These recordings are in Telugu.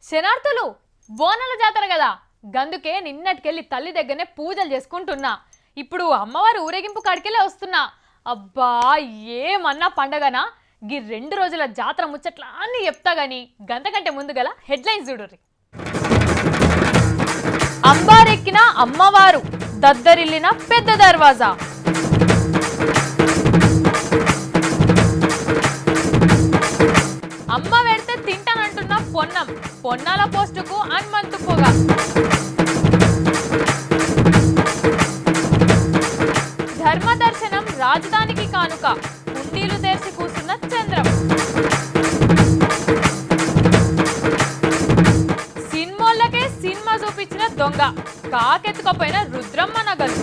శనార్థులు బోనాల జాతర కదా గందుకే నిన్నటికెళ్ళి తల్లి దగ్గరనే పూజలు చేసుకుంటున్నా. ఇప్పుడు అమ్మవారి ఊరేగింపు కాడికెళ్ళి వస్తున్నా. అబ్బా ఏమన్నా పండగనా. గీ 2 రోజుల జాతర ముచ్చట్లా అని చెప్తా గాని గంటకంటే ముందు గల హెడ్లైన్స్ చూడుర్రి. అంబారెక్కిన అమ్మవారు, దద్దరిల్లిన పెద్ద దర్వాజా. అమ్మ పెడితే తింటానంటున్న పొన్నం, పొన్నాల పోస్టుకు హనుమంతు పొగ. ధర్మ దర్శనం రాజధానికి కానుక, కుండీలు తెరిచి కూసున్న చంద్రం. సినిమాలకే సినిమా చూపించిన దొంగ, కాకెత్తుకపోయిన రుద్రమ్మ నగలు.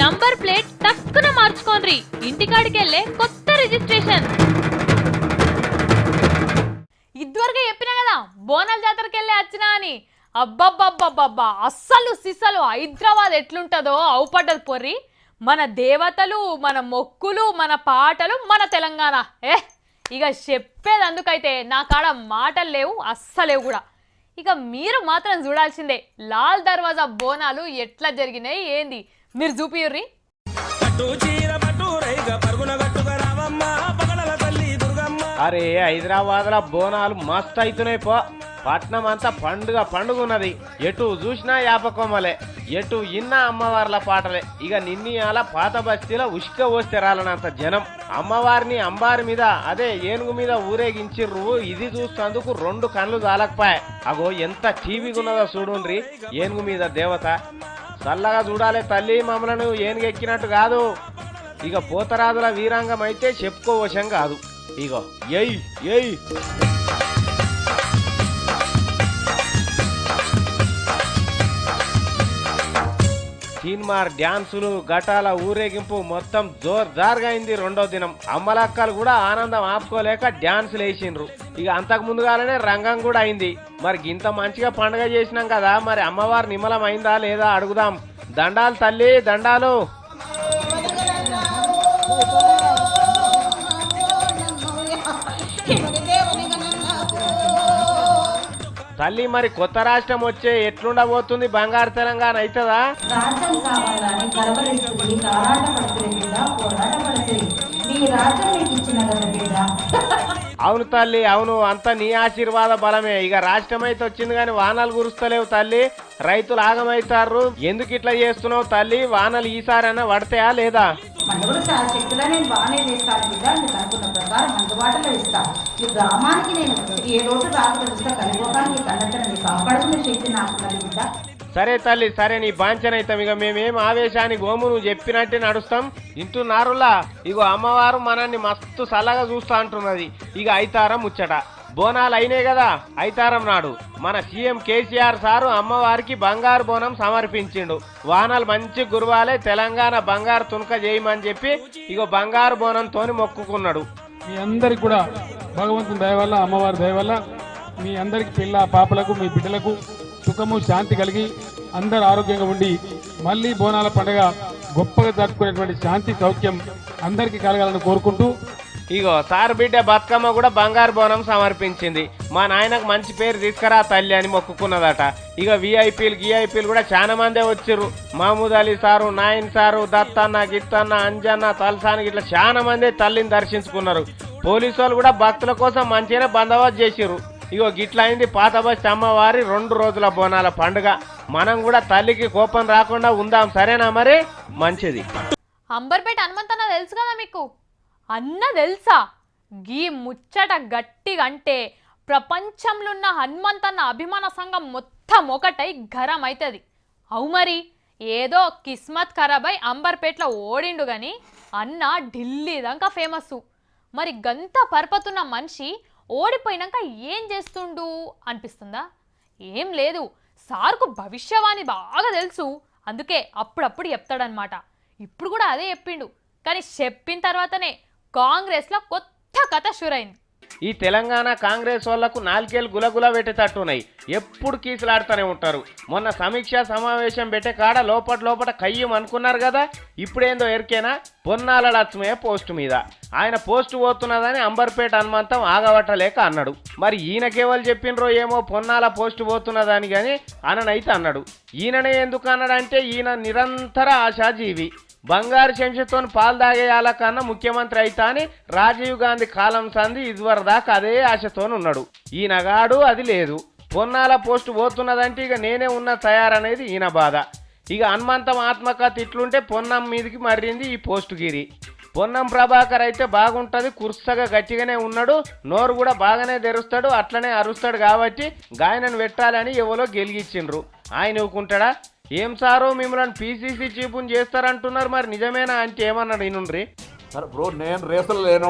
నంబర్ ప్లేట్ టక్కున మార్చుకోండి, ఇంటికాడికెళ్ళే కొత్త రిజిస్ట్రేషన్. ఇదివరకే చెప్పినా కదా బోనాల జాతరకి వెళ్ళి వచ్చినా అని. అబ్బబ్బబ్బబ్బబ్బా అస్సలు సిస్సలు హైదరాబాద్ ఎట్లుంటుందో అవుపడ్డది పొర్రి. మన దేవతలు, మన మొక్కులు, మన పాటలు, మన తెలంగాణ. ఇక చెప్పేది అందుకైతే నా కాడ మాటలు లేవు, అస్సలేవు కూడా. ఇక మీరు మాత్రం చూడాల్సిందే లాల్ దర్వాజా బోనాలు ఎట్లా జరిగినాయి ఏంది మీరు చూపియుర్రి. అరే హైదరాబాద్ లా బోనాలు మస్తు అవుతున్నాయి పో. పట్నం అంతా పండుగ ఉన్నది. ఎటు చూసినా యాపకొమ్మలే, ఎటు ఇన్నా అమ్మవార్ల పాటలే. ఇక నిన్నయాల పాత బస్తీలో ఉష్క పోస్తే రాలనంత జనం. అమ్మవారిని అంబారి మీద, అదే ఏనుగు మీద ఊరేగించిర్రు. ఇది చూస్తేందుకు 2 కళ్ళు జాలకపోయా. అగో ఎంత టీవీగున్నదో చూడుండ్రి. ఏనుగు మీద దేవత చల్లగా చూడాలి తల్లి, మమ్మలను ఏనుగెక్కినట్టు కాదు. ఇక పోతరాజుల వీరాంగం అయితే చెప్పుకోవశం కాదు. ఇగో ఎయ్ ఎయ్ తీన్మార్ డ్యాన్సులు, ఘటాల ఊరేగింపు మొత్తం జోర్దార్గా అయింది. 2వ దినం అమ్మలక్కలు కూడా ఆనందం ఆపుకోలేక డ్యాన్సులు వేసిండ్రు. ఇక అంతకు ముందుగానే రంగం కూడా అయింది. మరి ఇంత మంచిగా పండుగ చేసినాం కదా, మరి అమ్మవారు నిమ్మలం అయిందా లేదా అడుగుదాం. దండాలు తల్లి, దండాలు. తల్లి మరి కొత్త రాష్ట్రం వచ్చే ఎట్లుండబోతుంది? బంగారు తెలంగాణ అవుతుందా? అవును తల్లి, అవును. అంత నీ ఆశీర్వాద బలమే. ఇక రాష్ట్రం అయితే వచ్చింది కానీ వానలు కురుస్తలేవు తల్లి. రైతులు ఆగమైతారు. ఎందుకు ఇట్లా చేస్తున్నావు తల్లి? వానలు ఈసారైనా పడతాయా లేదా? నేను బాగానే చేస్తాను బిడ్డ, నీకు అనుకున్న ప్రకారం అందుబాటులో ఇస్తా. ఈ గ్రామానికి నేను ఏ రోజు రాకుండా ఇస్తా. కలిపోతాను కండక్టర్ కాపాడుకునే శక్తి నాకున్నది బిడ్డ. సరే తల్లి, సరే నీ బాంచనైతాం. ఇక మేమేం ఆవేశానికి గోము, నువ్వు చెప్పినట్టే నడుస్తాం. ఇంటున్నారులా ఇగో అమ్మవారు మనల్ని మస్తు సలగా చూస్తా అంటున్నది. ఇక ఐతారం ముచ్చట. బోనాలు అయినాయి కదా, ఐతారం నాడు మన సీఎం కేసీఆర్ సారు అమ్మవారికి బంగారు బోనం సమర్పించిండు. వానలు మంచి గురువాలే, తెలంగాణ బంగారు తునక చేయమని చెప్పి ఇగో బంగారు బోనంతోని మొక్కుకున్నాడు. మీ అందరికి కూడా భగవంతుని దయ వల్ల, అమ్మవారి దయ వల్ల మీ అందరికి పిల్ల పాపలకు, మీ బిడ్డలకు సుఖము శాంతి కలిగి అందరు ఆరోగ్యంగా ఉండి మళ్ళీ బోనాల పండుగ గొప్పగా జరుపుకునేటువంటి శాంతి సౌఖ్యం అందరికీ కలగాలని కోరుకుంటూ, ఇగో సార్ బిడ్డ బతుకమ్మ కూడా బంగారు బోనం సమర్పించింది. మా నాయనకు మంచి పేరు తీసుకురా తల్లి అని మొక్కుకున్నదట. ఇక విఐపీలు కూడా చాలా మందే వచ్చిర్రు. మహమూద్ అలీ సారు, నాయన్ సారు, దత్తన్న, గిత్తన్న, అంజన్న, తలసాని ఇట్లా చాలా మంది తల్లిని దర్శించుకున్నారు. పోలీసు వాళ్ళు కూడా భక్తుల కోసం మంచిగానే బందోబస్తు చేసిర్రు. ఇగో గిట్లా అయింది పాత బస్తీ అమ్మవారి 2 రోజుల బోనాల పండుగ. మనం కూడా తల్లికి కోపం రాకుండా ఉందాం, సరేనా? మరి మంచిది. అంబర్పేట హనుమంతన్న తెలుసు కదా మీకు? అన్న తెలుసా? గీ ముచ్చట గట్టిగా అంటే ప్రపంచంలో ఉన్న హనుమంతన్న అభిమాన సంఘం మొత్తం ఒకటై గరం అవుతుంది. అవు మరి ఏదో కిస్మత్ ఖరాబై అంబర్పేటలో ఓడిండు గాని అన్న ఢిల్లీ దాకా ఫేమస్. మరి గంత పరపతున్న మనిషి ఓడిపోయినాక ఏం చేస్తుండు అనిపిస్తుందా? ఏం లేదు, సార్కు భవిష్యవాణి బాగా తెలుసు. అందుకే అప్పుడప్పుడు చెప్తాడనమాట. ఇప్పుడు కూడా అదే చెప్పిండు. కానీ చెప్పిన తర్వాతనే కాంగ్రెస్లో కొత్త కథ షురైంది. ఈ తెలంగాణ కాంగ్రెస్ వాళ్లకు నాలుగేళ్ళు గులగుల పెట్టేటట్టున్నాయి. ఎప్పుడు కీసులాడుతూనే ఉంటారు. మొన్న సమీక్ష సమావేశం పెట్టే కాడ లోపట కయ్యం అనుకున్నారు కదా. ఇప్పుడేందో ఎరికేనా, పొన్నాల లక్ష్మయ్య పోస్టు మీద ఆయన పోస్టు పోతున్నదని అంబర్పేట హనుమంతం ఆగబట్టలేక అన్నాడు. మరి ఈయనకేవాళ్ళు చెప్పిండ్రో ఏమో పొన్నాల పోస్టు పోతున్నదని కానీ అననైతే అన్నాడు. ఈయననే ఎందుకు అన్నాడంటే ఈయన నిరంతర ఆశాజీవి. బంగారు చెంచుతో పాలు తాగేయాల కన్నా ముఖ్యమంత్రి అయితా అని రాజీవ్ గాంధీ కాలం సంది ఇదివరదాకా అదే ఆశతో ఉన్నాడు. ఈయనగాడు అది లేదు. పొన్నాల పోస్టు పోతున్నదంటే ఇక నేనే ఉన్న తయారనేది ఈయన బాధ. ఇక హనుమంతం ఆత్మకథ ఇట్లుంటే పొన్నం మీదకి మర్రింది ఈ పోస్టు గిరి. పొన్నం ప్రభాకర్ అయితే బాగుంటుంది, కుర్సగా గట్టిగానే ఉన్నాడు, నోరు కూడా బాగానే తెరుస్తాడు, అట్లనే అరుస్తాడు కాబట్టి గాయనను పెట్టాలని ఎవరో గెలిగించిండ్రు. ఆయన ఊకుంటాడా? ఏం సారో మిమ్మల్ని పీసీసీ చీఫ్ని చేస్తారంటున్నారు, మరి నిజమేనా అంటే ఏమన్నాడు ఈయనుండ్రి. సరే బ్రో, నేను రేసులు లేను,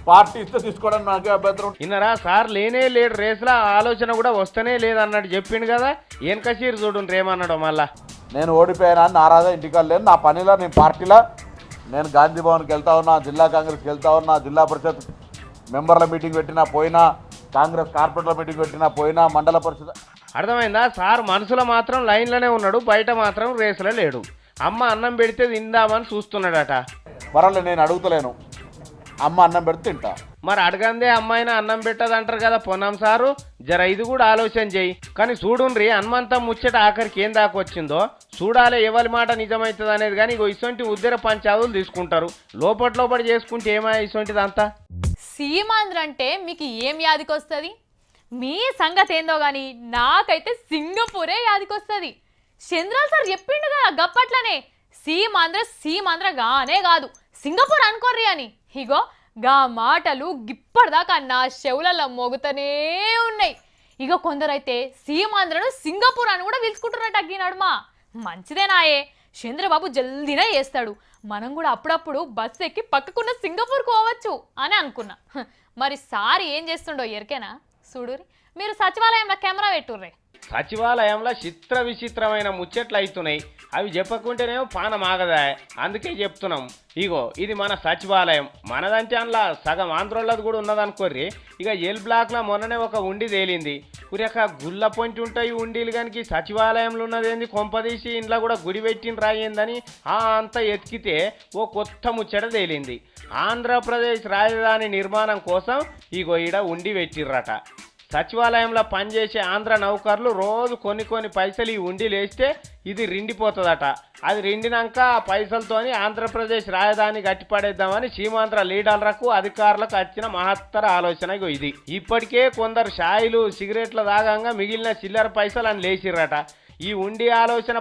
పార్టీ ఇస్తే తీసుకోవడానికి నాకే అభ్యంతరం. ఇన్నరా సార్ లేనే లేడు రేసులో, ఆలోచన కూడా వస్తేనే లేదన్నాడు చెప్పిండు కదా. ఏనకసీరు చూడుండ్రి ఏమన్నాడు మళ్ళా. నేను ఓడిపోయానా అని నారాజా ఇంటికాడ లేను, నా పనిలో నేను పార్టీలో నేను గాంధీ భవన్కి వెళ్తా ఉన్నా, జిల్లా కాంగ్రెస్కి వెళ్తా ఉన్నా, జిల్లా పరిషత్ మెంబర్ల మీటింగ్ పెట్టినా పోయినా, కాంగ్రెస్ కార్పొరేటర్ల మీటింగ్ పెట్టినా పోయినా, మండల పరిషత్. అర్థమైందా? సార్ మనసులో మాత్రం లైన్లోనే ఉన్నాడు, బయట మాత్రం రేసులో లేడు. అమ్మ అన్నం పెడితే తిందామని చూస్తున్నాడట. మరలే నేను అడుగుతలేను, అమ్మ అన్నం పెడితే తింటా. మరి అడగందే అమ్మాయినా అన్నం పెట్టదంటారు కదా పొన్నం సారు. జర ఇది కూడా ఆలోచన చెయ్యి. కానీ చూడుండ్రి హనుమంతం ముచ్చట ఆఖరికి ఏం దాకా వచ్చిందో చూడాలి, ఎవరి మాట నిజమవుతుంది అనేది. కానీ ఇగో ఇసొంటి ఉద్దర పంచాదులు తీసుకుంటారు, లోపల చేసుకుంటే ఏమా ఇసొంటిది అంతా. సీమాంధ్ర అంటే మీకు ఏం యాదికొస్తుంది? మీ సంగతి ఏందో కానీ నాకైతే సింగపూరే యాదికొస్తుంది. చంద్రాల్ సార్ చెప్పిండు కదా గప్పట్లనే, సీమాంధ్ర గానే కాదు సింగపూర్ అనుకోర్రి అని. ఇగో గా మాటలు గిప్పటిదాకా నా చెవులలో మోగుతూనే ఉన్నాయి. ఇక కొందరైతే సీమాంధ్రను సింగపూర్ అని కూడా పిలుచుకుంటున్నట్టు అగ్గి నడుమా. మంచిదేనాయే, చంద్రబాబు జల్దీనే చేస్తాడు, మనం కూడా అప్పుడప్పుడు బస్సు ఎక్కి పక్కకున్న సింగపూర్కి పోవచ్చు అని అనుకున్నా. మరి సార్ ఏం చేస్తుండో ఎరికేనా? చూడురి, మీరు సచివాలయంలో కెమెరా పెట్టుర్రే. సచివాలయంలో చిత్ర విచిత్రమైన ముచ్చట్లు అవుతున్నాయి. అవి చెప్పకుంటేనేమో పానం ఆగదా. అందుకే చెప్తున్నాం. ఇగో ఇది మన సచివాలయం, మనదంటే అందులో సగం ఆంధ్రోళ్ళది కూడా ఉన్నదనుకోర్రి. ఇక ఎల్ బ్లాక్లో మొన్ననే ఒక ఉండి తేలింది. కురియక గుళ్ళ పొంటి ఉంటాయి ఉండీలు కనుక సచివాలయంలో ఉన్నదేంది, కొంపదీసి ఇంట్లో కూడా గుడి పెట్టిన రాయిందని అంతా ఎతికితే ఓ కొత్త ముచ్చట తేలింది. ఆంధ్రప్రదేశ్ రాజధాని నిర్మాణం కోసం ఇగో ఈడ ఉండి పెట్టిర్రట. సచివాలయంలో పనిచేసే ఆంధ్ర నౌకర్లు రోజు కొన్ని పైసలు ఈ ఉండిలు వేస్తే ఇది రిండిపోతుందట. అది రిండినాక ఆ పైసలతోని ఆంధ్రప్రదేశ్ రాజధాని గట్టిపడేద్దామని సీమాంధ్ర లీడర్లకు అధికారులకు వచ్చిన మహత్తర ఆలోచన ఇది. ఇప్పటికే కొందరు షాయిలు సిగరెట్ల దాగంగా మిగిలిన చిల్లర పైసలు అని లేచిర్రట. ఈ ఉండి ఆలోచన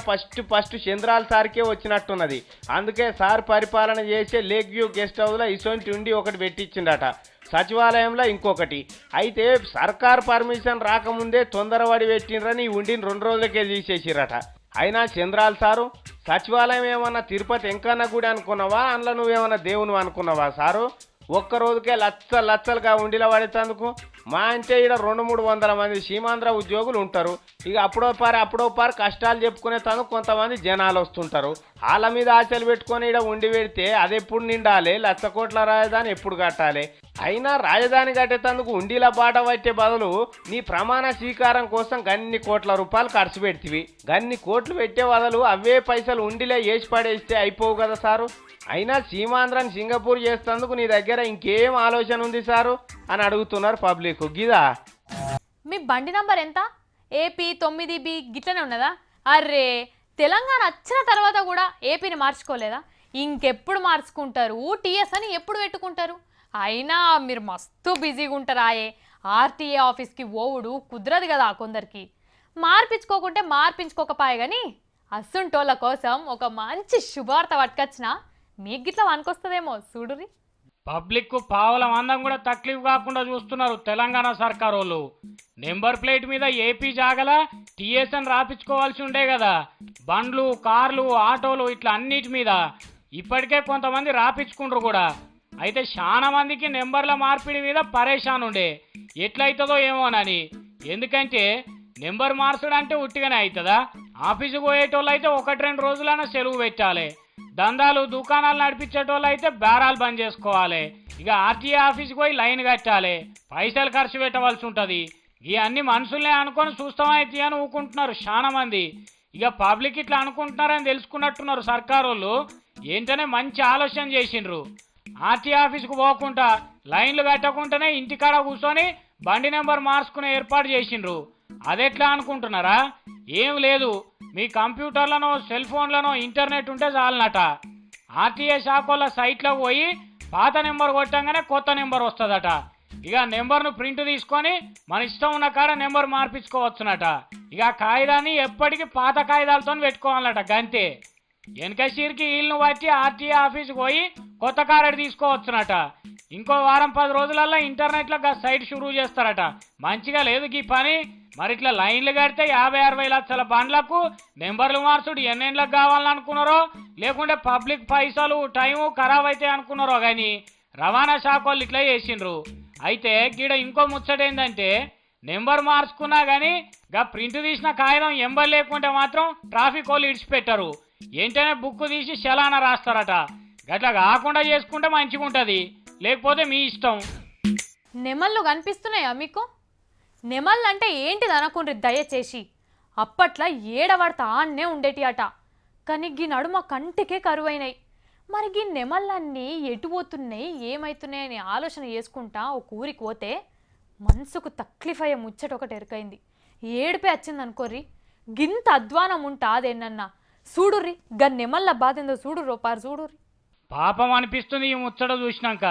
ఫస్ట్ చంద్రాల సార్కే వచ్చినట్టున్నది. అందుకే సార్ పరిపాలన చేసే లేక్ వ్యూ గెస్ట్ హౌస్లో ఇసొంటి ఉండి ఒకటి పెట్టించిండట, సచివాలయంలో ఇంకొకటి. అయితే సర్కార్ పర్మిషన్ రాకముందే తొందరపడి పెట్టిండ్రని ఈ ఉండిని 2 రోజులకే తీసేసిరట. అయినా చంద్రాల సారు, సచివాలయం ఏమన్నా తిరుపతి వెంకన్న గుడి అనుకున్నావా, అందులో నువ్వేమన్నా దేవుని అనుకున్నావా సారు? ఒక్క రోజుకే లచ్చలుగా ఉండిలో పడేటందుకు మా అంటే ఇక్కడ 200-300 మంది సీమాంధ్ర ఉద్యోగులు ఉంటారు. ఇక అప్పుడో పారి కష్టాలు చెప్పుకునేందుకు కొంతమంది జనాలు వస్తుంటారు. వాళ్ళ మీద ఆశలు పెట్టుకొని ఇక్కడ ఉండి పెడితే అది ఎప్పుడు నిండాలి, 1,00,000 కోట్ల రాజధాని ఎప్పుడు కట్టాలి? అయినా రాజధాని కట్టేందుకు ఉండిల బాట పట్టే బదులు నీ ప్రమాణ స్వీకారం కోసం గన్ని కోట్ల రూపాయలు ఖర్చు పెడితివి. గన్ని కోట్లు పెట్టే బదులు అవే పైసలు ఉండిలే వేసి పడేస్తే అయిపోవు కదా సారు. అయినా సీమాంధ్రాన్ని సింగపూర్ చేసేందుకు నీ దగ్గర ఇంకేం ఆలోచన ఉంది సారు అని అడుగుతున్నారు పబ్లిక్. గిదా మీ బండి నంబర్ ఎంత? AP 9B గిట్లనే ఉన్నదా? అర్రే, తెలంగాణ వచ్చిన తర్వాత కూడా ఏపీని మార్చుకోలేదా? ఇంకెప్పుడు మార్చుకుంటారు? TS అని ఎప్పుడు పెట్టుకుంటారు? అయినా మీరు మస్తు బిజీగా ఉంటారాయే. RTA ఆఫీస్కి ఓవుడు కుదరదు కదా కొందరికి. మార్పించుకోకుంటే మార్పించుకోకపోయే కానీ అస్సుంటోళ్ళ కోసం ఒక మంచి శుభార్త పట్టుకొచ్చినా మీకు గిట్లా వనుకొస్తుందేమో చూడురి. పబ్లిక్ పావుల మందం కూడా తక్లీఫ్ కాకుండా చూస్తున్నారు తెలంగాణ సర్కార్ వాళ్ళు. నెంబర్ ప్లేట్ మీద ఏపీ జాగల TS అని రాపించుకోవాల్సి ఉండే కదా. బండ్లు, కార్లు, ఆటోలు ఇట్లా అన్నిటి మీద ఇప్పటికే కొంతమంది రాపించుకుంటారు కూడా. అయితే చాలా మందికి నెంబర్ల మార్పిడి మీద పరేషాన్ ఉండే, ఎట్లయితుందో ఏమోనని. ఎందుకంటే నెంబర్ మార్చడంటే ఉట్టిగానే అవుతుందా? ఆఫీసుకు పోయేటోళ్ళు అయితే 1-2 రోజులైనా సెలవు పెట్టాలి. దందాలు దుకాణాలు నడిపించేటోళ్ళు అయితే బేరాలు బంద్ చేసుకోవాలి. ఇక ఆర్టీఏ ఆఫీస్కి పోయి లైన్ కట్టాలి, పైసలు ఖర్చు పెట్టవలసి ఉంటుంది. ఇవన్నీ మనుషులనే అనుకొని చూస్తామైతే అని ఊకుంటున్నారు చాలా మంది. ఇక పబ్లిక్ ఇట్లా అనుకుంటున్నారని తెలుసుకున్నట్టున్నారు సర్కారు వాళ్ళు. ఏంటనే మంచి ఆలోచన చేసిండ్రు. ఆర్టీఏ ఆఫీస్కు పోకుండా లైన్లు కట్టకుండానే ఇంటికాడ కూర్చొని బండి నెంబర్ మార్చుకునే ఏర్పాటు చేసిండ్రు. అదెట్లా అనుకుంటున్నారా? ఏం లేదు, మీ కంప్యూటర్లను సెల్ ఫోన్లను ఇంటర్నెట్ ఉంటే చాలనట. ఆర్టీఏ శాఖల సైట్లోకి పోయి పాత నెంబర్ కొట్టంగానే కొత్త నెంబర్ వస్తుందట. ఇక నెంబర్ను ప్రింట్ తీసుకొని మన ఇష్టం ఉన్న కాడ నెంబర్ మార్పించుకోవచ్చునట. ఇక కాగితాన్ని ఎప్పటికీ పాత కాగితాలతో పెట్టుకోవాలట. గంతే. వెనక సీరికి వీళ్ళను బట్టి ఆర్టీఏ ఆఫీస్కి పోయి కొత్త కార్డు తీసుకోవచ్చునట. ఇంకో వారం 10 రోజులలో ఇంటర్నెట్లో సైట్ షురూ చేస్తారట. మంచిగా లేదు ఈ పని. మరి ఇట్లా లైన్లు కడితే 50-60 లక్షల బండ్లకు నెంబర్లు మార్చుడు ఎన్నేళ్ళకి కావాలనుకున్నారో, లేకుంటే పబ్లిక్ పైసలు టైము ఖరాబ్ అయితే అనుకున్నారో కానీ రవాణా శాఖ వాళ్ళు ఇట్లా చేసిండ్రు. అయితే గీడ ఇంకో ముచ్చట ఏంటంటే, నెంబర్ మార్చుకున్నా కానీ ప్రింట్ తీసిన కాగితం ఎంబర్ లేకుంటే మాత్రం ట్రాఫిక్ వాళ్ళు ఇడిచిపెట్టారు. ఏంటనే బుక్ తీసి చలానా రాస్తారట. గట్లా కాకుండా చేసుకుంటే మంచిగా ఉంటుంది, లేకపోతే మీ ఇష్టం. నెమళ్ళు కనిపిస్తున్నాయా మీకు? నెమళ్ళు అంటే ఏంటిది అనుకుండ్రి దయచేసి. అప్పట్లో ఏడవడతా ఆన్నే ఉండేటి అట, కానీ గీ నడుమ కంటికే కరువైనాయి. మరి గీ నెమళ్ళన్నీ ఎటు పోతున్నాయి, ఏమవుతున్నాయి అని ఆలోచన చేసుకుంటా ఒక ఊరికి పోతే మనసుకు తక్లీఫ్ అయ్యే ముచ్చట ఒకటి ఎరకైంది. ఏడిపే వచ్చింది అనుకోర్రి. గింత అధ్వానం ఉంటా అదేనన్నా. చూడుర్రి గా నెమళ్ళ బాధ ఏందో చూడుర్రో పారు చూడుర్రి. పాపం అనిపిస్తుంది ఈ ముచ్చట చూసినాక.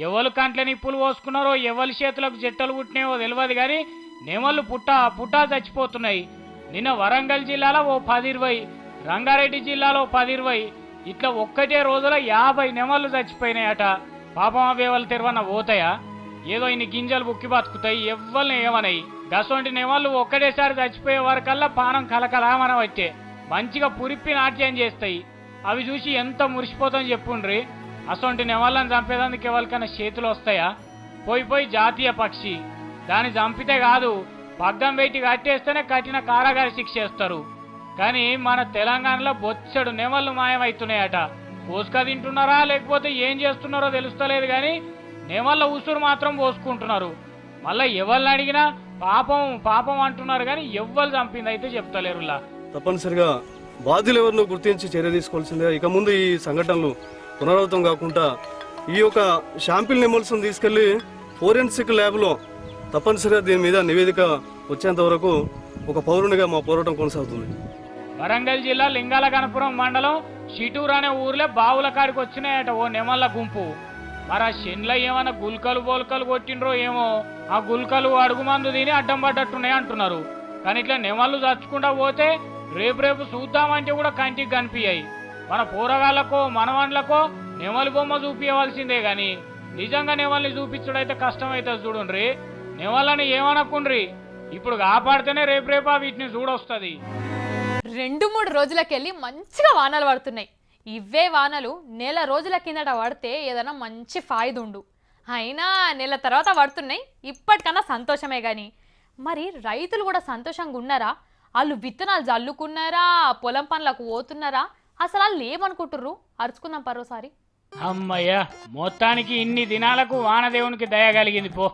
ఎవరు కంట్ల నిప్పులు పోసుకున్నారో, ఎవరి చేతులకు జట్టలు పుట్టినాయో తెలియదు కానీ నెమళ్ళు పుట్టా చచ్చిపోతున్నాయి. నిన్న వరంగల్ జిల్లాలో ఓ 10-20, రంగారెడ్డి జిల్లాలో 10-20, ఇట్లా ఒక్కటే రోజులో 50 నెమళ్ళు చచ్చిపోయినాయట. పాపం అవి ఎవరు తెరవన్న పోతాయా? ఏదో ఇన్ని గింజలు బుక్కి బతుకుతాయి, ఎవ్వరిని ఏమన్నాయి. గసొంటి నెమళ్ళు ఒక్కటేసారి చచ్చిపోయే వరకల్లా పానం కలకలామనం వచ్చే మంచిగా పురిప్పి నాట్యం చేస్తాయి. అవి చూసి ఎంత మురిసిపోతామని చెప్పుండ్రి. అసొంటి నెమళ్ళని చంపేదానికి ఎవరికైనా చేతులు వస్తాయా? పోయి జాతీయ పక్షి. దాన్ని చంపితే కాదు, పగ్గం పెట్టి కట్టేస్తేనే కఠిన కారాగార శిక్ష చేస్తారు. కానీ మన తెలంగాణలో బొచ్చడు నెమళ్ళు మాయమవుతున్నాయట. పోసుక తింటున్నారా లేకపోతే ఏం చేస్తున్నారో తెలుస్తలేదు కానీ నెమళ్ళ ఉసురు మాత్రం పోసుకుంటున్నారు. మళ్ళీ ఎవరిని అడిగినా పాపం అంటున్నారు కానీ ఎవ్వరు చంపింది అయితే చెప్తలేరులా. తప్పనిసరిగా బాధ్యులు ఎవరినో గుర్తించి చర్య తీసుకోవాల్సిందే. ఇక ముందు ఈ సంఘటనలు పునరావృతం కాకుండా ఈ యొక్క శాంపిల్ నెమల్స్ను తీసుకెళ్లి ఫోరెన్సిక్ ల్యాబ్లో తప్పనిసరిగా దీని మీద నివేదిక వచ్చేంత వరకు ఒక పౌరునిగా మా పోరాటం కొనసాగుతుంది. వరంగల్ జిల్లా లింగాల గణపురం మండలం షిటూర్ అనే ఊర్లో బావుల కాడికి వచ్చినాయట ఓ నెమళ్ళ గుంపు. మరి ఆ షెన్ల ఏమైనా బోల్కలు కొట్టిండ్రో ఏమో, ఆ గుల్కలు అడుగుమందు తిని అడ్డం పడ్డట్టున్నాయి అంటున్నారు. కానీ ఇట్లా నెమళ్ళు చచ్చుకుంటా పోతే రేపు చూద్దామంటే కూడా కంటికి కనిపించాయి. మన పోరగాళ్ళకో మనవాళ్ళకో నెమలి బొమ్మ చూపించవలసిందే కానీ నిజంగా నెమల్ని చూపించడైతే కష్టమవుతుంది. చూడండి, నెమళ్ళని ఏమనుకుండ్రి, ఇప్పుడు కాపాడితేనే రేపు వీటిని చూడొస్తుంది. 2-3 రోజులకెళ్ళి మంచిగా వానలు పడుతున్నాయి. ఇవే వానలు నెల రోజుల కిందట పడితే ఏదైనా మంచి ఫాయిదుండు. అయినా నెల తర్వాత పడుతున్నాయి, ఇప్పటికన్నా సంతోషమే. కానీ మరి రైతులు కూడా సంతోషంగా ఉన్నారా? వాళ్ళు విత్తనాలు జల్లుకున్నారా? పొలం పనులకు పోతున్నారా? అసలు వాళ్ళు ఏమనుకుంటుర్రు? అరుచుకుందాం పరోసారి. అమ్మయ్య, మొత్తానికి ఇన్ని దినాలకు వానదేవునికి దయ కలిగింది పో.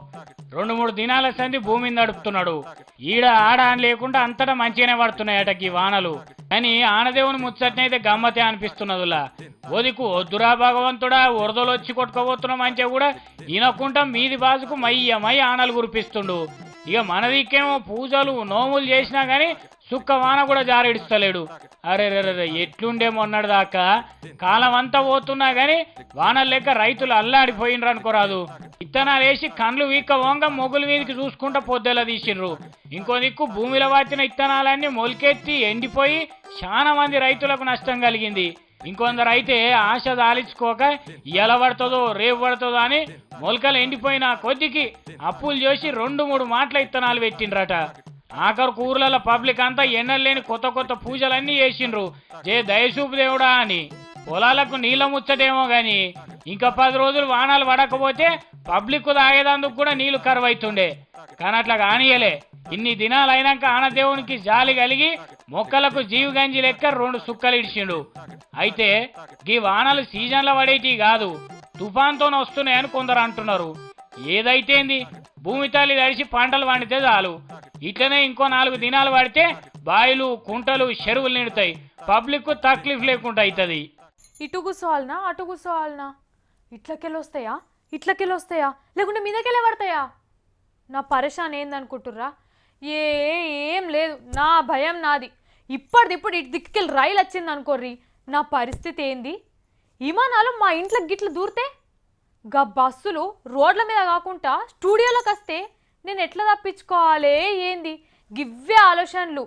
2-3 దినాల సంది భూమిని నడుపుతున్నాడు. ఈడ ఆడ అని లేకుండా అంతటా మంచిగానే పడుతున్నాయట ఈ వానలు. కానీ ఆనదేవుని ముచ్చట్నైతే గమ్మతే అనిపిస్తున్నదిలా. ఓదికు వద్దురా భగవంతుడా, వరదలు వచ్చి కొట్టుకోబోతున్నాం అంటే కూడా ఈయనకుంటా మీది బాజుకు మయ్య ఆనలు కురిపిస్తుండు. ఇక మన దిక్కేమో పూజలు నోములు చేసినా గానీ సుక్క వాన కూడా జారిడిస్తలేడు. అరే ఎట్లుండే మొన్నటి దాకా కాలం అంతా పోతున్నా గానీ వానలు లేక రైతులు అల్లాడిపోయినరు అనుకోరాదు. విత్తనాలు వేసి కండ్లు వీక్క వంగ మొగుల మీదకి చూసుకుంటా పొద్దెలా తీసిండ్రు. ఇంకో దిక్కు భూమిలో వాచిన విత్తనాలన్నీ మొలికెత్తి ఎండిపోయి చాలా మంది రైతులకు నష్టం కలిగింది. ఇంకొందరు అయితే ఆశ దాలించుకోక ఎలా పడుతుందో రేపు పడుతుందో అని మొలకలు ఎండిపోయిన కొద్దికి అప్పులు చేసి 2-3 మాటల విత్తనాలు పెట్టిండ్రట. ఆఖరు కూరల పబ్లిక్ అంతా ఎన్నలేని కొత్త పూజలన్నీ చేసిండ్రు. దయచూపు దేవుడా అని. పొలాలకు నీళ్ళ ముచ్చటేమో గాని ఇంకా 10 రోజులు వానాలు పడకపోతే పబ్లిక్ తాగేదందుకు కూడా నీళ్లు కరువైతుండే. కానీ అట్లా కానియలే. ఇన్ని దినాలు అయినాక ఆనదేవునికి జాలి కలిగి మొక్కలకు జీవి గంజి లెక్క 2 సుక్కలు ఇడిచిండు. అయితే ఈ వానలు సీజన్లో పడేటి కాదు, తుఫాన్తో వస్తున్నాయని కొందరు అంటున్నారు. ఏదైతేంది భూమి తల్లి తడిసి పంటలు పండితే చాలు. ఇట్లనే ఇంకో 4 దినాలు పడితే బాయిలు కుంటలు చెరువులు నిండుతాయి, పబ్లిక్ తక్లీఫ్ లేకుండా అవుతుంది. ఇటు కూర్చోవాలనా అటు కూర్చోవాలనా, ఇట్లకెళ్ళొస్తాయా లేకుంటే మీదకెళ్ళే పడతాయా? నా పరేషాన్ ఏందనుకుంటుర్రా? ఏం లేదు, నా భయం నాది. ఇప్పటిదిప్పుడు ఇటు దిక్కుకెళ్ళి రైలు వచ్చింది అనుకోర్రి, నా పరిస్థితి ఏంది? విమానాలు మా ఇంట్లోకి గిట్ల దూరితే, గా బస్సులు రోడ్ల మీద కాకుండా స్టూడియోలోకి వస్తే నేను ఎట్లా తప్పించుకోవాలి ఏంది? గివ్వే ఆలోచనలు.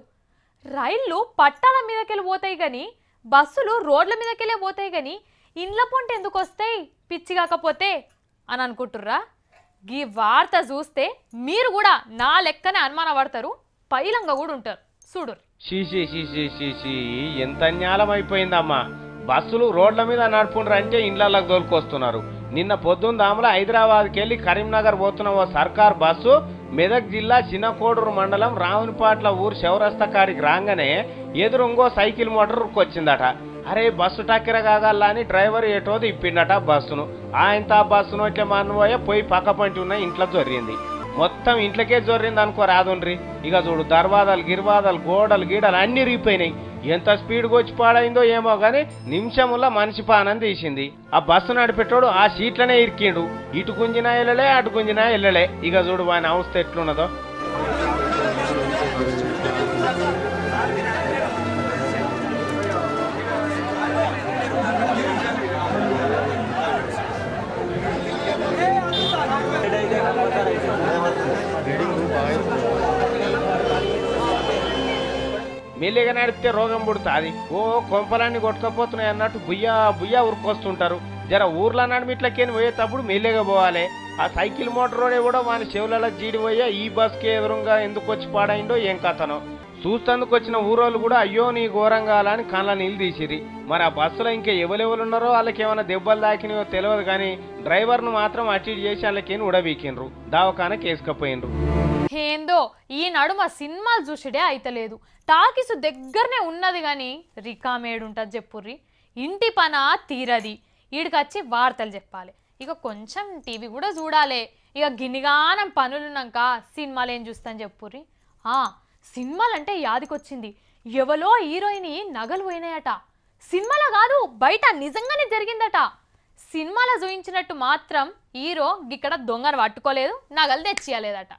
రైళ్ళు పట్టాల మీదకెళ్ళి పోతాయి కానీ బస్సులు రోడ్ల మీదకెళ్ళే పోతాయి కానీ ఇండ్ల పొంట ఎందుకు వస్తాయి పిచ్చి కాకపోతే అని అనుకుంటుర్రా? గీ వార్త చూస్తే మీరు కూడా నా లెక్కనే అనుమాన పడతారు, పైలంగా కూడా ఉంటారు. చూడు షీ ఎంత న్యాలం అయిపోయిందమ్మా. బస్సులు రోడ్ల మీద నడుపుండ్రు అంటే ఇండ్లకి దోలుకొస్తున్నారు. నిన్న పొద్దున్న దామల హైదరాబాద్కి వెళ్ళి కరీంనగర్ పోతున్న ఓ సర్కార్ బస్సు మెదక్ జిల్లా చిన్నకోడూరు మండలం రావునిపాట్ల ఊరు చౌరస్తా కాడికి రాగానే ఎదురుంగో సైకిల్ మోటార్ వచ్చిందట. అరే బస్సు టక్కెర కాగల్లా అని డ్రైవర్ ఏటోది ఇప్పిండట బస్సును. ఆయనతో ఆ బస్సును ఇట్లా మనబోయే పోయి పక్క పంటి ఉన్న ఇంట్లో జొర్రింది. మొత్తం ఇంట్లోకే జొర్రింది అనుకో రాదుండ్రి. ఇక చూడు దర్వాదాలు గిర్వాదాలు గోడలు గీడలు అన్నీ రీపోయినాయి. ఎంత స్పీడ్గా వచ్చి పాడైందో ఏమో కానీ నిమిషముల్లో మనిషి పానం తీసింది. ఆ బస్సు నడిపెట్టాడు ఆ సీట్లనే ఇరికిండు. ఇటు గుంజినా వెళ్ళలే అటు గుంజినా వెళ్ళలే. ఇక చూడు వాని అవస్థ ఎట్లున్నదో. మెల్లిగా నడిపితే రోగం పుడుతుంది. ఓ కొంపలన్నీ కొట్టుకపోతున్నాయి అన్నట్టు బుయ్యా ఉరుకొస్తుంటారు. జర ఊర్లో నడిమిట్లకేని పోయేటప్పుడు మెల్లిగా పోవాలి. ఆ సైకిల్ మోటార్ కూడా వాని చెవులలో జీడిపోయా ఈ బస్కి ఎదురుగా ఎందుకు వచ్చి పాడైందో ఏం కథనో. చూస్తందుకు వచ్చిన ఊరోళ్ళు కూడా అయ్యో నీ ఘోరంగా అని కళ్ళ నీళ్ళు తీసిరి. మరి ఆ బస్సులో ఇంకా ఎవరెవరున్నారో వాళ్ళకి ఏమైనా దెబ్బలు తాకినాయో తెలియదు కానీ డ్రైవర్ను మాత్రం అటు చేసి వాళ్ళకేని ఉడబీకిండ్రు, దావకాన కేసుకపోయినరు. ఏందో ఈ నడుమ సినిమాలు చూసిడే అయితలేదు. టాకీసు దగ్గరనే ఉన్నది కానీ రికామేడుంటుంది చెప్పుర్రి. ఇంటి పన తీరది, ఈడికొచ్చి వార్తలు చెప్పాలి. ఇక కొంచెం టీవీ కూడా చూడాలి. ఇక గిన్నిగానం పనులున్నాక సినిమాలు ఏం చూస్తాను చెప్పుర్రి. సినిమాలంటే యాదికొచ్చింది, ఎవలో హీరోయిన్ నగలు పోయినాయట. సినిమాలో కాదు బయట నిజంగానే జరిగిందట. సినిమాలో చూయించినట్టు మాత్రం హీరో ఇక్కడ దొంగను పట్టుకోలేదు, నగలు తెచ్చియలేదట.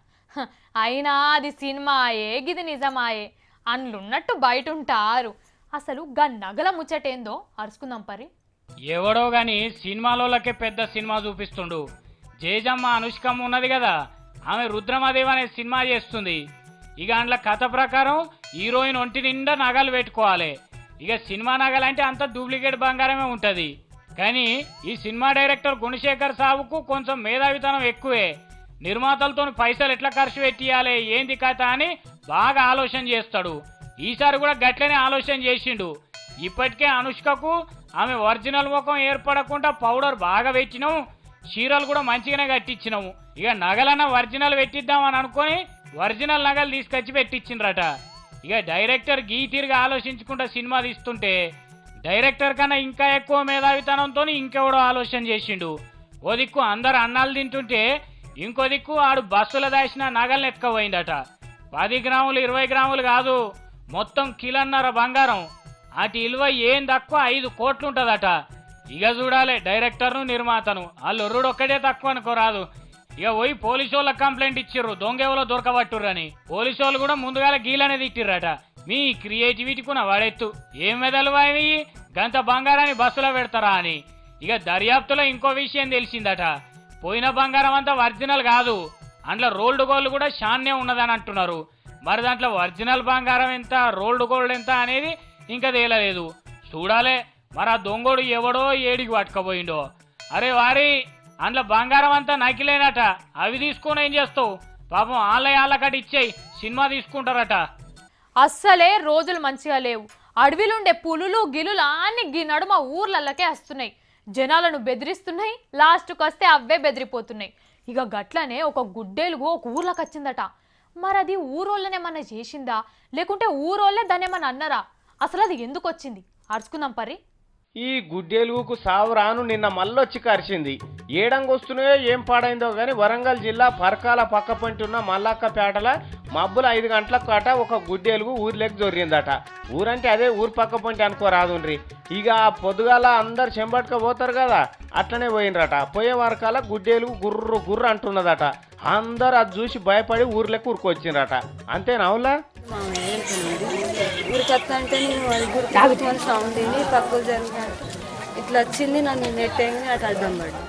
అయినా అది సినిమాయే గిది నిజమాయే అనులున్నట్టు బయట ఉంటారు. అసలు గా నగల ముచ్చటేందో అరుచుకుందాం పరి. ఎవడో గాని సినిమాలోకే పెద్ద సినిమా చూపిస్తుండు. జేజమ్మ అనుష్కమ్మ ఉన్నది కదా, ఆమె రుద్రమాదేవి అనే సినిమా చేస్తుంది. ఇక అందులో కథ ప్రకారం హీరోయిన్ ఒంటి నిండా నగలు పెట్టుకోవాలి. ఇక సినిమా నగలంటే అంత డూప్లికేట్ బంగారమే ఉంటుంది. కానీ ఈ సినిమా డైరెక్టర్ గుణశేఖర్ సావుకు కొంచెం మేధావితనం ఎక్కువే. నిర్మాతలతో పైసలు ఎట్లా ఖర్చు పెట్టియాలి ఏంది కథ అని బాగా ఆలోచన చేస్తాడు. ఈసారి కూడా గట్లనే ఆలోచన చేసిండు. ఇప్పటికే అనుష్కకు ఆమె ఒరిజినల్ ముఖం ఏర్పడకుండా పౌడర్ బాగా పెట్టినాము, చీరలు కూడా మంచిగానే కట్టించినాము. ఇక నగలన్నా ఒరిజినల్ పెట్టిద్దామని అనుకొని ఒరిజినల్ నగలు తీసుకొచ్చి పెట్టించిండ్రట. ఇక డైరెక్టర్ గీ తీరుగా ఆలోచించుకుంటా సినిమా తీస్తుంటే డైరెక్టర్ కన్నా ఇంకా ఎక్కువ మేధావితనంతో ఇంకెవడో ఆలోచన చేసిండు. ఓ దిక్కు అందరు అన్నాలు తింటుంటే ఇంకో దిక్కు ఆడు బస్సులో దాచిన నగలను ఎత్తుకపోయిందట. 10 గ్రాములు 20 గ్రాములు కాదు, మొత్తం కిలోన్నర బంగారం. అటు ఇలువ ఏం తక్కువ 5 కోట్లు ఉంటుందట. ఇక చూడాలి డైరెక్టర్ను నిర్మాతను, వాళ్ళు ఒర్రుడు ఒక్కడే తక్కువ అనుకోరాదు. ఇక పోయి పోలీసు వాళ్ళకి కంప్లైంట్ ఇచ్చిర్రు, దొంగెవలో దొరకబట్టుర్రని. పోలీసు వాళ్ళు కూడా ముందుగాల గీలనే తిట్టిర్రట. మీ క్రియేటివిటీకున్న వాడెత్తు, ఏం మెదలు అవి గంత బంగారాన్ని బస్సులో పెడతారా అని. ఇక దర్యాప్తులో ఇంకో విషయం తెలిసిందట, పోయిన బంగారం అంతా ఒరిజినల్ కాదు, అందులో రోల్డ్ గోల్డ్ కూడా షాన్నే ఉన్నదని అంటున్నారు. మరి దాంట్లో ఒరిజినల్ బంగారం ఎంత రోల్డ్ గోల్డ్ ఎంత అనేది ఇంకా తేలలేదు. చూడాలే మరి ఆ దొంగోడు ఎవడో ఏడికి పట్టుకపోయిండో. అరే వారి అందులో బంగారం అంతా నకిలేనట, అవి తీసుకొని ఏం చేస్తావు? పాపం ఆళ్ళకటి ఇచ్చేయి, సినిమా తీసుకుంటారట. అస్సలే రోజులు మంచిగా లేవు. అడవిలుండే పులులు గిలులు అన్ని గీ నడుమ ఊర్లకే వస్తున్నాయి, జనాలను బెదిరిస్తున్నాయి, లాస్ట్కి వస్తే అవే బెదిరిపోతున్నాయి. ఇక గట్లనే ఒక గుడ్డేలుగు ఒక ఊర్లోకి వచ్చిందట. మరి అది ఊరోళ్ళనేమన్నా చేసిందా లేకుంటే ఊరోళ్ళే దాన్ని ఏమన్నా అన్నారా? అసలు అది ఎందుకు వచ్చింది అరుచుకుందాం పరి. ఈ గుడ్డెలుగుకు సావు రాను నిన్న మళ్ళొచ్చి కరిచింది. ఏడంగొస్తున్నాయో ఏం పాడైందో గాని వరంగల్ జిల్లా పరకాల పక్క పంటి ఉన్న మల్లక్కపేటల మబ్బుల 5 గంటలకు అట ఒక గుడ్డెలుగు ఊర్లోకి జొర్రిందట. ఊరంటే అదే ఊరు పక్క పంటి అనుకోరాదుండ్రి. ఇక పొద్దుగాల అందరు చెంబట్టుక పోతారు కదా, అట్లనే పోయినరట. పోయే వరకాల గుడ్డెలుగు గుర్రు గుర్రు అంటున్నదట. అందరు అది చూసి భయపడి ఊర్లోకి ఊరుకొచ్చిండ్రట. అంతేనావులా? ఊరికొస్తా నేను అది గుర్తు సౌండ్ విని పక్కకు జరిగాను. ఇట్లా వచ్చింది, నన్ను నెట్ అయింది, అటు అడ్డం పడ్డా.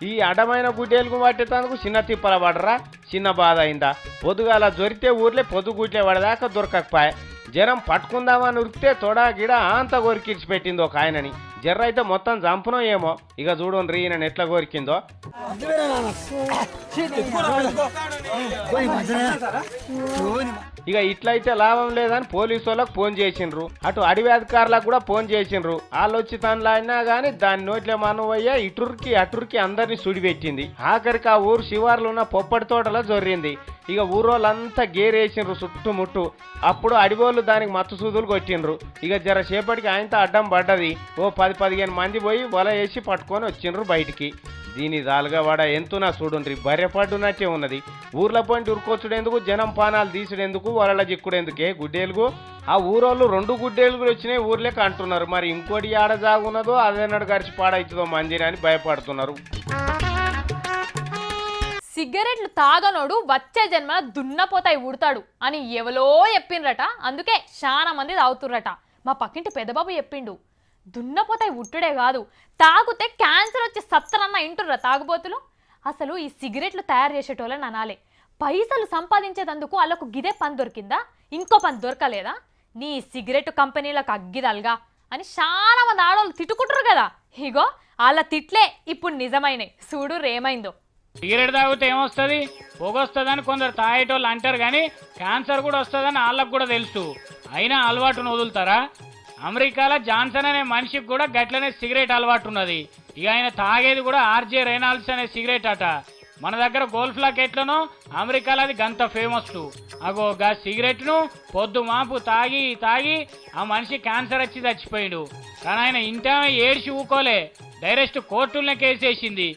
ఈ అడ్డమైన గుడ్డేలుగు పట్టేందుకు చిన్న తిప్పల పడరా, చిన్న బాధ అయిందా? పొద్దుగాల దొరికితే ఊర్లే పొద్దుగుట్లే పడదాకా దొరకకపోయా. జనం పట్టుకుందామని ఉరికితే తొడా గిడ అంత గోరికిడిచి పెట్టింది ఒక ఆయనని. జర్ర అయితే మొత్తం చంపునో ఏమో. ఇక చూడండి ఈయన ఎట్లా కోరికిందో. ఇక ఇట్లయితే లాభం లేదని పోలీసు వాళ్ళకి ఫోన్ చేసిండ్రు. అటు అడవి అధికారులకు కూడా ఫోన్ చేసిండ్రు. వాళ్ళు వచ్చి తనలాడినా గానీ దాని నోట్లే మనవయ్య ఇటురికి అటురికి అందరినీ సుడిపెట్టింది. ఆఖరికి ఆ ఊరు శివార్లు ఉన్న పొప్పటి తోటలో జొర్రింది. ఇక ఊరోళ్ళంతా గేరేసిండ్రు చుట్టుముట్టు. అప్పుడు అడివోళ్ళు దానికి మత్తు సూదులు కొట్టిండ్రు. ఇక జర సేపటికి ఆయనతో అడ్డం పడ్డది. ఓ 10-15 మంది పోయి వల వేసి పట్టుకొని వచ్చిండ్రు బయటికి. దీని దాలుగా వాడ ఎంతున్నా చూడుండ్రి, బర్రెపడ్డున్నట్టే ఉన్నది. ఊర్ల పంటి ఉరుకొచ్చుడెందుకు, జనం పానాలు తీసుడెందుకు, వలల చిక్కుడెందుకే గుడ్డేలుగు. ఆ ఊరోళ్ళు 2 గుడ్డేలుగులు వచ్చినాయి ఊర్లేక అంటున్నారు. మరి ఇంకోటి ఆడ జాగున్నదో అదేనాడు గడిచి పాడవుతుందో మందిని అని భయపడుతున్నారు. సిగరెట్లు తాగనోడు వచ్చే జన్మ దున్నపోతాయి ఉడతాడు అని ఎవలో చెప్పిండ్రట. అందుకే చాలా మంది తాగుతుర్రట. మా పక్కింటి పెద్దబాబు చెప్పిండు, దున్నపోతాయి ఉట్టుడే కాదు, తాగితే క్యాన్సర్ వచ్చి సత్తరన్న ఇంటుర్రా తాగుబోతులు. అసలు ఈ సిగరెట్లు తయారు చేసేటోళ్ళని అనాలే. పైసలు సంపాదించేదందుకు వాళ్ళకు గిదే పని దొరికిందా, ఇంకో పని దొరకలేదా? నీ సిగరెట్ కంపెనీలకు అగ్గిదల్గా అని చాలా మంది ఆడవాళ్ళు తిట్టుకుంటారు కదా. ఇగో వాళ్ళ తిట్లే ఇప్పుడు నిజమైనాయి. చూడు రేమైందో. సిగరెట్ తాగితే ఏమొస్తుంది, పొగొస్తుందని కొందరు తాగేటోళ్ళు అంటారు, కానీ క్యాన్సర్ కూడా వస్తుందని వాళ్ళకు కూడా తెలుసు. అయినా అలవాటును వదులుతారా? అమెరికాలో జాన్సన్ అనే మనిషికి కూడా గట్లనే సిగరెట్ అలవాటు ఉన్నది. ఇక ఆయన తాగేది కూడా ఆర్జే రెనాల్డ్స్ అనే సిగరెట్ అట. మన దగ్గర గోల్ఫ్లాక్ ఎట్లనో అమెరికాలో అది గంత ఫేమస్. అగో గా సిగరెట్ను పొద్దు మాపు తాగి తాగి ఆ మనిషి క్యాన్సర్ వచ్చి చచ్చిపోయాడు. కానీ ఆయన ఇంటామే ఏడ్చి ఊకోలే, డైరెక్ట్ కోర్టులనే కేసేసింది.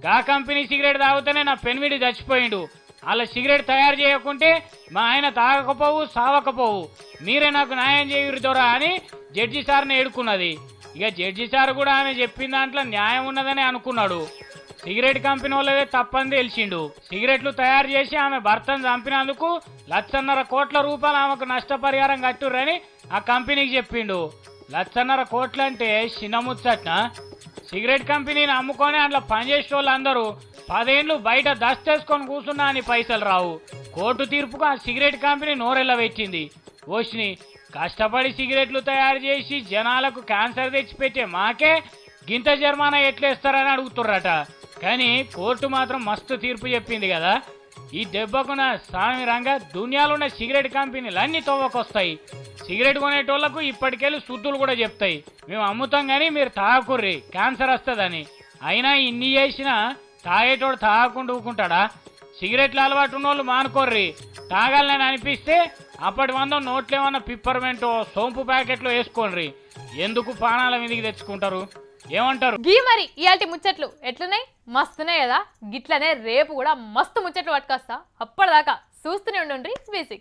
గా కంపెనీ సిగరెట్ తాగితేనే నా పెన్విడి చచ్చిపోయిండు. వాళ్ళ సిగరెట్ తయారు చేయకుంటే మా ఆయన తాగకపోవు సావకపోవు, మీరే నాకు న్యాయం చేయరు దొరా అని జడ్జి సార్ని ఏడుకున్నది. ఇక జడ్జి సార్ కూడా ఆమె చెప్పిన దాంట్లో న్యాయం ఉన్నదని అనుకున్నాడు. సిగరెట్ కంపెనీ వాళ్ళదే తప్పని తెలిసిండు. సిగరెట్లు తయారు చేసి ఆమె భర్తను చంపినందుకు 1,50,000 కోట్ల రూపాయలు ఆమెకు నష్టపరిహారం కట్టుర్రని ఆ కంపెనీకి చెప్పిండు. 1,50,000 కోట్లు అంటే చిన్న ముచ్చట్న? సిగరెట్ కంపెనీని అమ్ముకొని అందులో పనిచేసే వాళ్ళందరూ 10 ఏళ్ళు బయట దస్తేసుకొని కూర్చున్నా అని పైసలు రావు. కోర్టు తీర్పుకు ఆ సిగరెట్ కంపెనీ నోరెళ్ళ పెట్టింది. ఓష్ని కష్టపడి సిగరెట్లు తయారు చేసి జనాలకు క్యాన్సర్ తెచ్చిపెట్టే మాకే గింత జరిమానా ఎట్లేస్తారని అడుగుతుర్రట. కానీ కోర్టు మాత్రం మస్తు తీర్పు చెప్పింది కదా. ఈ దెబ్బకున్న స్వామి రంగ దునియాలున్న సిగరెట్ కంపెనీలు అన్ని తవ్వకొస్తాయి. సిగరెట్ కొనేటోళ్లకు ఇప్పటికెళ్ళి శుద్ధులు కూడా చెప్తాయి, మేము అమ్ముతాం కానీ మీరు తాగకుర్రి క్యాన్సర్ వస్తుందని. అయినా ఇన్ని చేసినా తాగేటోడు తాగకుండా ఊకుంటాడా? సిగరెట్లు అలవాటు ఉన్న వాళ్ళు మానుకోర్రి. తాగాలని అనిపిస్తే అప్పటి మందం నోట్లేమన్నా పిప్పర్మెంటో సోంపు ప్యాకెట్లో వేసుకోండి. ఎందుకు పానాల మీదకి తెచ్చుకుంటారు? ఏమంటారు? గీ మరి ఇయాల్టి ముచ్చట్లు ఎట్లున్నాయి? మస్తున్నాయి కదా. గిట్లనే రేపు కూడా మస్తు ముచ్చట్లు పట్టుకొస్తా. అప్పటిదాకా చూస్తూనే ఉండండి V6.